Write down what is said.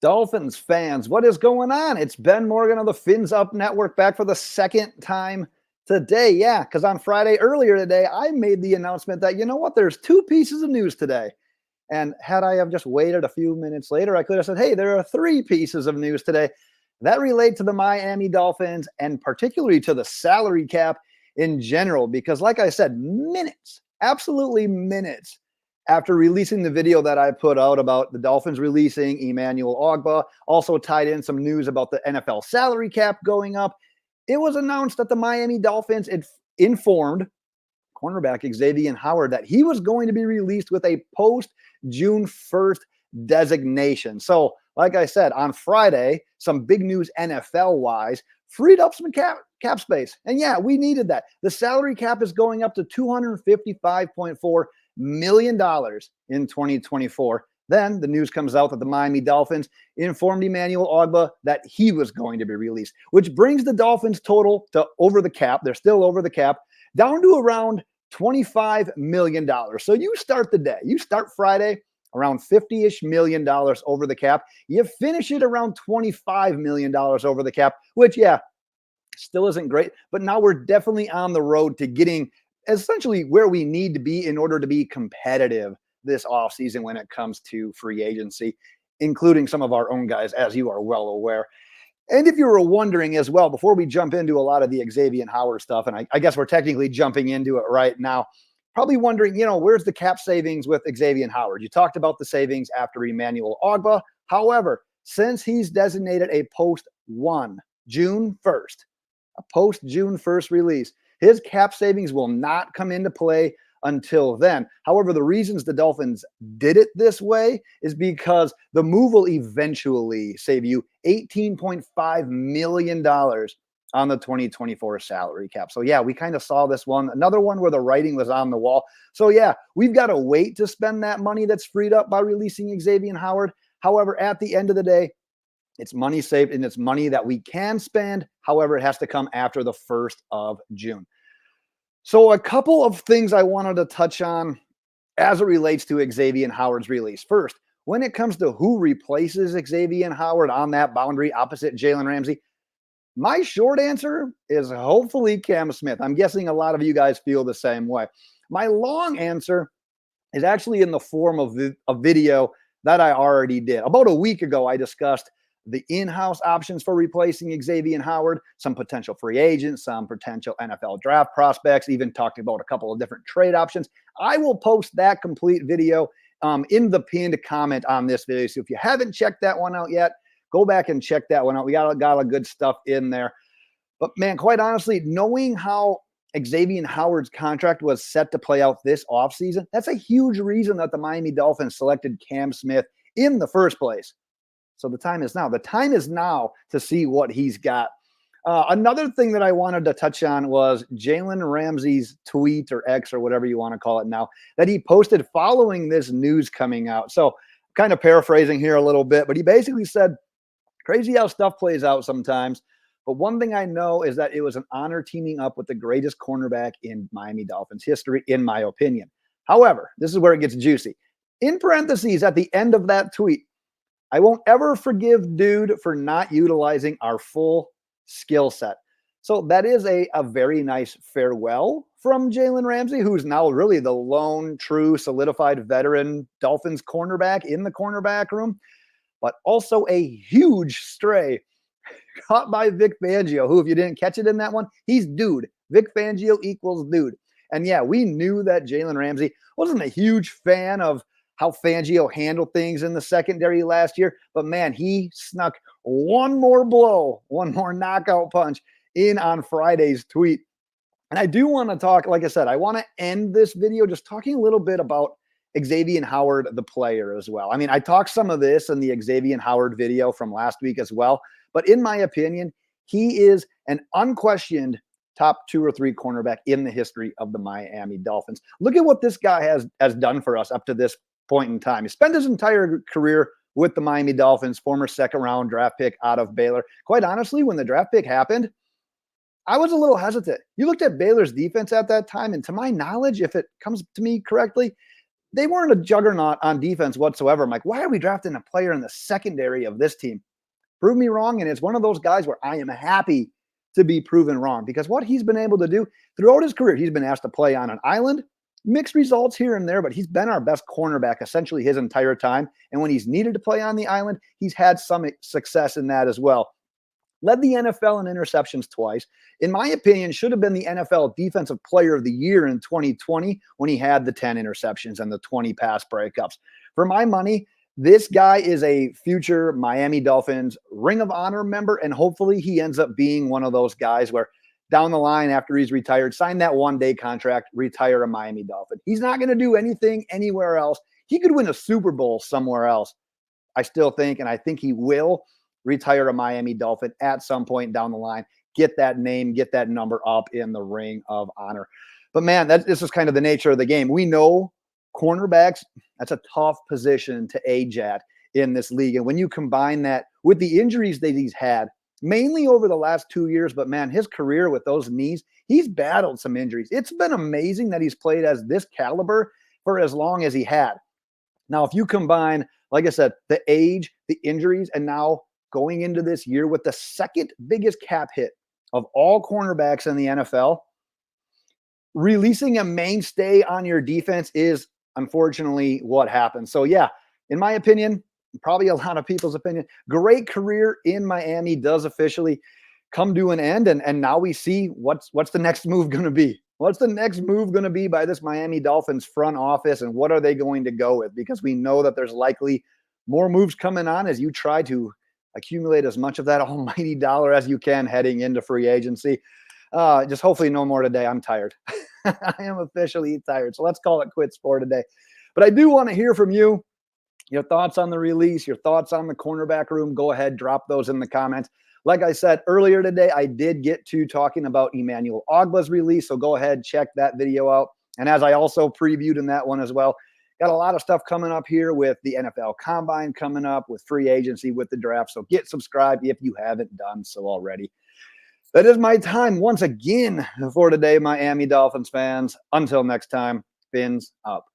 Dolphins fans, what is going on? It's Ben Morgan of the Fins Up Network back for the second time today. Yeah, because on Friday earlier today, I made the announcement that, you know what, there's two pieces of news today. And had I have just waited a few minutes later, I could have said, hey, there are three pieces of news today that relate to the Miami Dolphins and particularly to the salary cap in general. Because, like I said, minutes, absolutely minutes after releasing the video that I put out about the Dolphins releasing Emmanuel Ogbah, also tied in some news about the NFL salary cap going up, it was announced that the Miami Dolphins informed cornerback Xavien Howard that he was going to be released with a post-June 1st designation. So, like I said, on Friday, some big news NFL-wise, freed up some cap space. And yeah, we needed that. The salary cap is going up to $255.4 million in 2024. Then the news comes out that the Miami Dolphins informed Emmanuel Ogbah that he was going to be released, which brings the Dolphins total to over the cap. They're still over the cap, down to around $25 million. So you start the day, you start Friday around $50-ish million over the cap. You finish it around $25 million over the cap, which, yeah, still isn't great. But now we're definitely on the road to getting essentially where we need to be in order to be competitive this offseason when it comes to free agency, including some of our own guys, as you are well aware. And if you were wondering as well, before we jump into a lot of the Xavien Howard stuff, and I guess we're technically jumping into it right now, probably wondering, where's the cap savings with Xavien Howard? You talked about the savings after Emmanuel Ogbah. However, since he's designated a June 1st, a post-June 1st release, his cap savings will not come into play until then. However, the reasons the Dolphins did it this way is because the move will eventually save you $18.5 million on the 2024 salary cap. So yeah, we kind of saw this one, another one where the writing was on the wall. So yeah, we've got to wait to spend that money that's freed up by releasing Xavien Howard. However, at the end of the day, it's money saved and it's money that we can spend. However, it has to come after the 1st of June. So a couple of things I wanted to touch on as it relates to Xavien Howard's release. First, when it comes to who replaces Xavien Howard on that boundary opposite Jalen Ramsey, my short answer is hopefully Cam Smith. I'm guessing a lot of you guys feel the same way. My long answer is actually in the form of a video that I already did. About a week ago, I discussed the in-house options for replacing Xavien Howard, some potential free agents, some potential NFL draft prospects, even talking about a couple of different trade options. I will post that complete video in the pinned comment on this video. So if you haven't checked that one out yet, go back and check that one out. We got a lot of good stuff in there. But man, quite honestly, knowing how Xavien Howard's contract was set to play out this offseason, that's a huge reason that the Miami Dolphins selected Cam Smith in the first place. So the time is now. The time is now to see what he's got. Another thing that I wanted to touch on was Jalen Ramsey's tweet or X or whatever you want to call it now that he posted following this news coming out. So kind of paraphrasing here a little bit, but he basically said, crazy how stuff plays out sometimes. But one thing I know is that it was an honor teaming up with the greatest cornerback in Miami Dolphins history, in my opinion. However, this is where it gets juicy. In parentheses at the end of that tweet, I won't ever forgive dude for not utilizing our full skill set. So that is a very nice farewell from Jalen Ramsey, who's now really the lone, true, solidified veteran Dolphins cornerback in the cornerback room, but also a huge stray caught by Vic Fangio, who, if you didn't catch it in that one, he's dude. Vic Fangio equals dude. And yeah, we knew that Jalen Ramsey wasn't a huge fan of how Fangio handled things in the secondary last year. But man, he snuck one more blow, one more knockout punch in on Friday's tweet. And I do want to talk, like I said, I want to end this video just talking a little bit about Xavien Howard, the player, as well. I mean, I talked some of this in the Xavien Howard video from last week as well. But in my opinion, he is an unquestioned top 2 or 3 cornerback in the history of the Miami Dolphins. Look at what this guy has done for us up to this point in time. He spent his entire career with the Miami Dolphins, former second-round draft pick out of Baylor. Quite honestly, when the draft pick happened, I was a little hesitant. You looked at Baylor's defense at that time, and to my knowledge, if it comes to me correctly, they weren't a juggernaut on defense whatsoever. I'm like, why are we drafting a player in the secondary of this team? Prove me wrong. And it's one of those guys where I am happy to be proven wrong, because what he's been able to do throughout his career, he's been asked to play on an island, mixed results here and there, but he's been our best cornerback essentially his entire time. And when he's needed to play on the island, he's had some success in that as well. Led the NFL in interceptions twice. In my opinion, should have been the NFL Defensive Player of the Year in 2020 when he had the 10 interceptions and the 20 pass breakups. For my money, this guy is a future Miami Dolphins Ring of Honor member, and hopefully he ends up being one of those guys where down the line after he's retired, sign that one-day contract, retire a Miami Dolphin. He's not going to do anything anywhere else. He could win a Super Bowl somewhere else, I still think, and I think he will retire a Miami Dolphin at some point down the line, get that name, get that number up in the Ring of Honor. But man, this is kind of the nature of the game. We know cornerbacks, that's a tough position to age at in this league. And when you combine that with the injuries that he's had, mainly over the last 2 years, but man, his career with those knees, he's battled some injuries. It's been amazing that he's played as this caliber for as long as he had. Now, if you combine, like I said, the age, the injuries, and now going into this year with the second biggest cap hit of all cornerbacks in the NFL, releasing a mainstay on your defense is unfortunately what happened. So yeah, in my opinion, probably a lot of people's opinion, great career in Miami does officially come to an end. And now we see what's the next move going to be. What's the next move going to be by this Miami Dolphins front office, and what are they going to go with? Because we know that there's likely more moves coming on as you try to accumulate as much of that almighty dollar as you can heading into free agency. Just hopefully no more today. I'm tired. I am officially tired. So let's call it quits for today. But I do want to hear from you. Your thoughts on the release, your thoughts on the cornerback room. Go ahead, drop those in the comments. Like I said earlier today, I did get to talking about Emmanuel Ogbah's release. So go ahead, check that video out. And as I also previewed in that one as well, got a lot of stuff coming up here with the NFL Combine coming up, with free agency, with the draft. So get subscribed if you haven't done so already. That is my time once again for today, Miami Dolphins fans. Until next time, fins up.